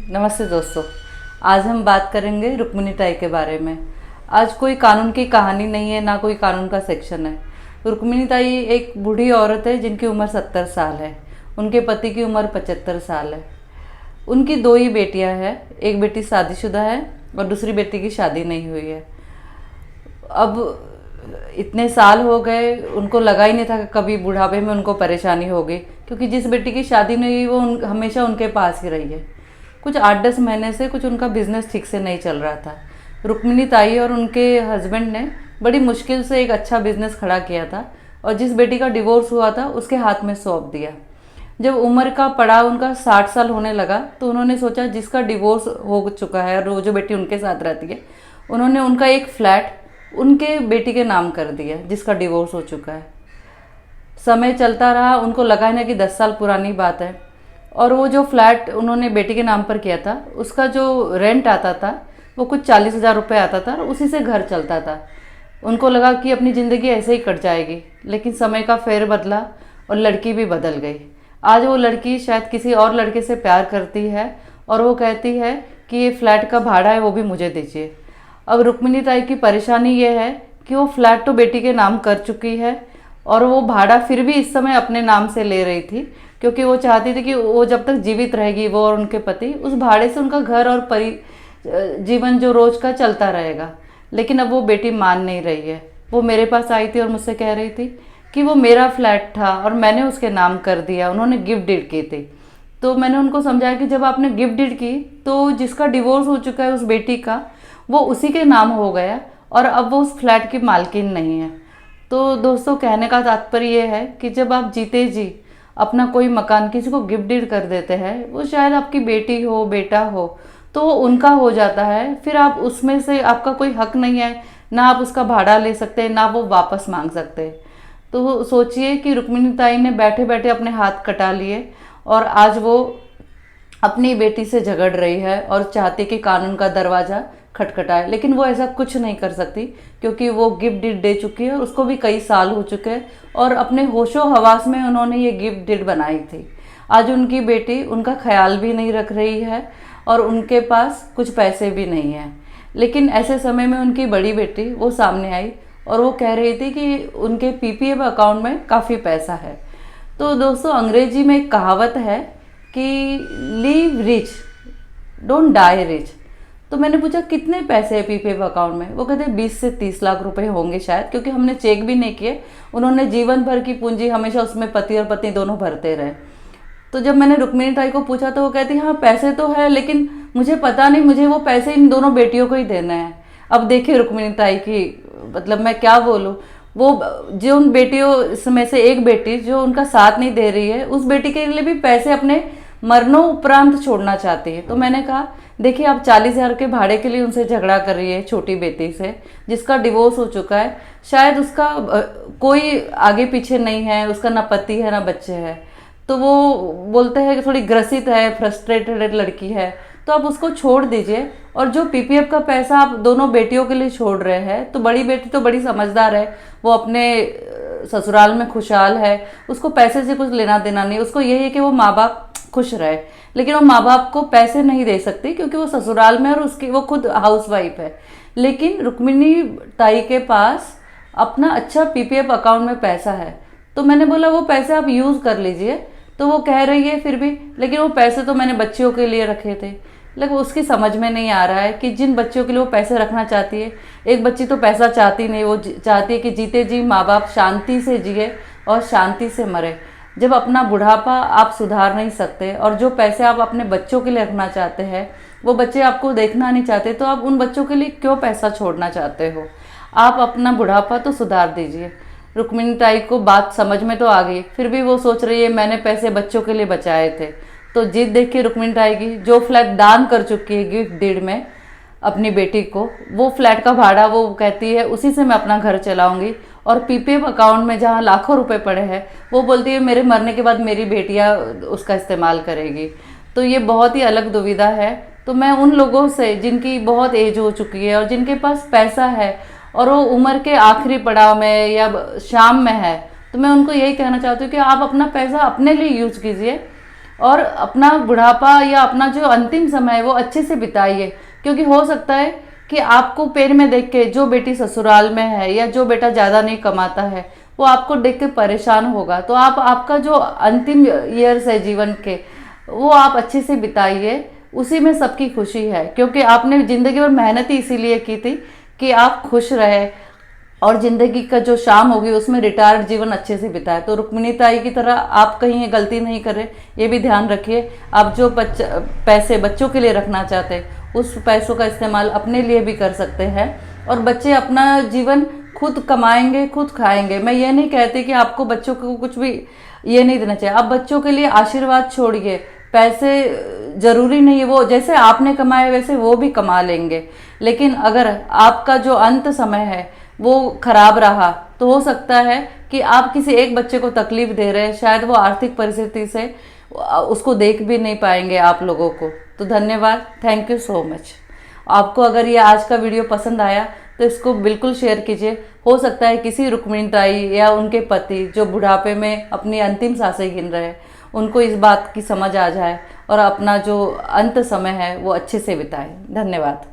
नमस्ते दोस्तों। आज हम बात करेंगे रुक्मिणी ताई के बारे में। आज कोई कानून की कहानी नहीं है, ना कोई कानून का सेक्शन है। रुक्मिणी ताई एक बूढ़ी औरत है जिनकी उम्र 70 साल है। उनके पति की उम्र 75 साल है। उनकी दो ही बेटियां हैं। एक बेटी शादीशुदा है और दूसरी बेटी की शादी नहीं हुई है। अब इतने साल हो गए, उनको लगा ही नहीं था कि कभी बुढ़ापे में उनको परेशानी होगी, क्योंकि जिस बेटी की शादी नहीं हुई वो हमेशा उनके पास ही रही है। कुछ 8-10 महीने से कुछ उनका बिजनेस ठीक से नहीं चल रहा था। रुक्मिणी ताई और उनके हस्बैंड ने बड़ी मुश्किल से एक अच्छा बिजनेस खड़ा किया था और जिस बेटी का डिवोर्स हुआ था उसके हाथ में सौंप दिया। जब उम्र का पड़ाव उनका 60 साल होने लगा तो उन्होंने सोचा जिसका डिवोर्स हो चुका है और वो जो बेटी उनके साथ रहती है, उन्होंने उनका एक फ्लैट उनके बेटी के नाम कर दिया जिसका डिवोर्स हो चुका है। समय चलता रहा, उनको लगा ना कि 10 साल पुरानी बात है, और वो जो फ्लैट उन्होंने बेटी के नाम पर किया था उसका जो रेंट आता था वो कुछ 40,000 रुपये आता था और उसी से घर चलता था। उनको लगा कि अपनी ज़िंदगी ऐसे ही कट जाएगी, लेकिन समय का फेर बदला और लड़की भी बदल गई। आज वो लड़की शायद किसी और लड़के से प्यार करती है और वो कहती है कि ये फ्लैट का भाड़ा है वो भी मुझे दीजिए। अब रुक्मिणी ताई की परेशानी ये है कि वो फ्लैट तो बेटी के नाम कर चुकी है और वो भाड़ा फिर भी इस समय अपने नाम से ले रही थी, क्योंकि वो चाहती थी कि वो जब तक जीवित रहेगी वो और उनके पति, उस भाड़े से उनका घर और जीवन जो रोज का चलता रहेगा। लेकिन अब वो बेटी मान नहीं रही है। वो मेरे पास आई थी और मुझसे कह रही थी कि वो मेरा फ्लैट था और मैंने उसके नाम कर दिया, उन्होंने गिफ्ट डीड की थी। तो मैंने उनको समझाया कि जब आपने गिफ्ट डीड की तो जिसका डिवोर्स हो चुका है उस बेटी का, वो उसी के नाम हो गया और अब वो उस फ्लैट की मालकिन नहीं है। तो दोस्तों, कहने का तात्पर्य ये है कि जब आप जीते जी अपना कोई मकान किसी को गिफ्ट डीड कर देते हैं, वो शायद आपकी बेटी हो, बेटा हो, तो वो उनका हो जाता है। फिर आप उसमें से आपका कोई हक नहीं है, ना आप उसका भाड़ा ले सकते हैं, ना वो वापस मांग सकते हैं। तो सोचिए कि रुक्मिणी ताई ने बैठे बैठे अपने हाथ कटा लिए और आज वो अपनी बेटी से झगड़ रही है और चाहती कि कानून का दरवाज़ा खटखटाए, लेकिन वो ऐसा कुछ नहीं कर सकती क्योंकि वो गिफ्ट डीड दे चुकी है और उसको भी कई साल हो चुके हैं और अपने होशो हवास में उन्होंने ये गिफ्ट डीड बनाई थी। आज उनकी बेटी उनका ख्याल भी नहीं रख रही है और उनके पास कुछ पैसे भी नहीं हैं। लेकिन ऐसे समय में उनकी बड़ी बेटी वो सामने आई और वो कह रही थी कि उनके पीपीएफ अकाउंट में काफ़ी पैसा है। तो दोस्तों, अंग्रेजी में एक कहावत है कि live rich don't die rich. तो मैंने पूछा कितने पैसे है पीपीएफ अकाउंट में? वो कहते 20 से 30 लाख रुपए होंगे शायद, क्योंकि हमने चेक भी नहीं किए। उन्होंने जीवन भर की पूंजी हमेशा उसमें पति और पत्नी दोनों भरते रहे। तो जब मैंने रुक्मिणी ताई को पूछा तो वो कहती हाँ पैसे तो है, लेकिन मुझे पता नहीं, मुझे वो पैसे इन दोनों बेटियों को ही देने हैं। अब देखिए रुक्मिणी ताई की, मतलब मैं क्या बोलूँ, वो जो उन बेटियों में से एक बेटी जो उनका साथ नहीं दे रही है, उस बेटी के लिए भी पैसे अपने मरनों उपरांत छोड़ना चाहती है। तो मैंने कहा देखिए, आप 40,000 के भाड़े के लिए उनसे झगड़ा कर रही है, छोटी बेटी से जिसका डिवोर्स हो चुका है। शायद उसका कोई आगे पीछे नहीं है, उसका ना पति है ना बच्चे हैं। तो वो बोलते हैं कि थोड़ी ग्रसित है, फ्रस्ट्रेटेड लड़की है, तो आप उसको छोड़ दीजिए। और जो पीपीएफ का पैसा आप दोनों बेटियों के लिए छोड़ रहे हैं, तो बड़ी बेटी तो बड़ी समझदार है, वो अपने ससुराल में खुशहाल है, उसको पैसे से कुछ लेना देना नहीं, उसको यही है कि वो माँ बाप खुश रहे। लेकिन वो माँ बाप को पैसे नहीं दे सकती क्योंकि वो ससुराल में और उसकी वो खुद हाउसवाइफ है। लेकिन रुक्मिणी ताई के पास अपना अच्छा पीपीएफ अकाउंट में पैसा है। तो मैंने बोला वो पैसे आप यूज़ कर लीजिए। तो वो कह रही है फिर भी, लेकिन वो पैसे तो मैंने बच्चियों के लिए रखे थे। लेकिन उसकी समझ में नहीं आ रहा है कि जिन बच्चियों के लिए वो पैसे रखना चाहती है, एक बच्ची तो पैसा चाहती नहीं, वो चाहती है कि जीते जी माँ बाप शांति से जिए और शांति से मरे। जब अपना बुढ़ापा आप सुधार नहीं सकते और जो पैसे आप अपने बच्चों के लिए रखना चाहते हैं वो बच्चे आपको देखना नहीं चाहते, तो आप उन बच्चों के लिए क्यों पैसा छोड़ना चाहते हो? आप अपना बुढ़ापा तो सुधार दीजिए। रुक्मिणी ताई को बात समझ में तो आ गई, फिर भी वो सोच रही है मैंने पैसे बच्चों के लिए बचाए थे। तो जिद देख के रुक्मिणी ताई की, जो फ्लैट दान कर चुकी है गिफ्ट डीड में अपनी बेटी को, वो फ्लैट का भाड़ा वो कहती है उसी से मैं अपना घर चलाऊंगी। और पीपीएफ अकाउंट में जहाँ लाखों रुपए पड़े हैं, वो बोलती है मेरे मरने के बाद मेरी बेटियाँ उसका इस्तेमाल करेगी। तो ये बहुत ही अलग दुविधा है। तो मैं उन लोगों से जिनकी बहुत एज हो चुकी है और जिनके पास पैसा है और वो उम्र के आखिरी पड़ाव में या शाम में है, तो मैं उनको यही कहना चाहती हूँ कि आप अपना पैसा अपने लिए यूज कीजिए। और अपना बुढ़ापा या अपना जो अंतिम समय है वो अच्छे से बिताइए। क्योंकि हो सकता है कि आपको पेड़ में देख के जो बेटी ससुराल में है या जो बेटा ज़्यादा नहीं कमाता है वो आपको देख के परेशान होगा। तो आप आपका जो अंतिम ईयर्स है जीवन के वो आप अच्छे से बिताइए, उसी में सबकी खुशी है। क्योंकि आपने ज़िंदगी भर मेहनत ही इसीलिए की थी कि आप खुश रहे और ज़िंदगी का जो शाम होगी उसमें रिटायर्ड जीवन अच्छे से बिताए। तो रुक्मिणी ताई की तरह आप कहीं ये गलती नहीं करें, ये भी ध्यान रखिए। आप जो पैसे बच्चों के लिए रखना चाहते हैं उस पैसों का इस्तेमाल अपने लिए भी कर सकते हैं, और बच्चे अपना जीवन खुद कमाएंगे खुद खाएंगे। मैं ये नहीं कहती कि आपको बच्चों को कुछ भी ये नहीं देना चाहिए, आप बच्चों के लिए आशीर्वाद छोड़िए। पैसे जरूरी नहीं है वो जैसे आपने कमाए वैसे वो भी कमा लेंगे, लेकिन अगर आपका जो अंत समय है वो खराब रहा तो हो सकता है कि आप किसी एक बच्चे को तकलीफ दे रहे हैं, शायद वो आर्थिक परिस्थिति से उसको देख भी नहीं पाएंगे आप लोगों को। तो धन्यवाद, थैंक यू सो मच। आपको अगर ये आज का वीडियो पसंद आया तो इसको बिल्कुल शेयर कीजिए। हो सकता है किसी रुक्मिणी ताई या उनके पति जो बुढ़ापे में अपनी अंतिम सांसें गिन रहे हैं उनको इस बात की समझ आ जाए और अपना जो अंत समय है वो अच्छे से बिताएं। धन्यवाद।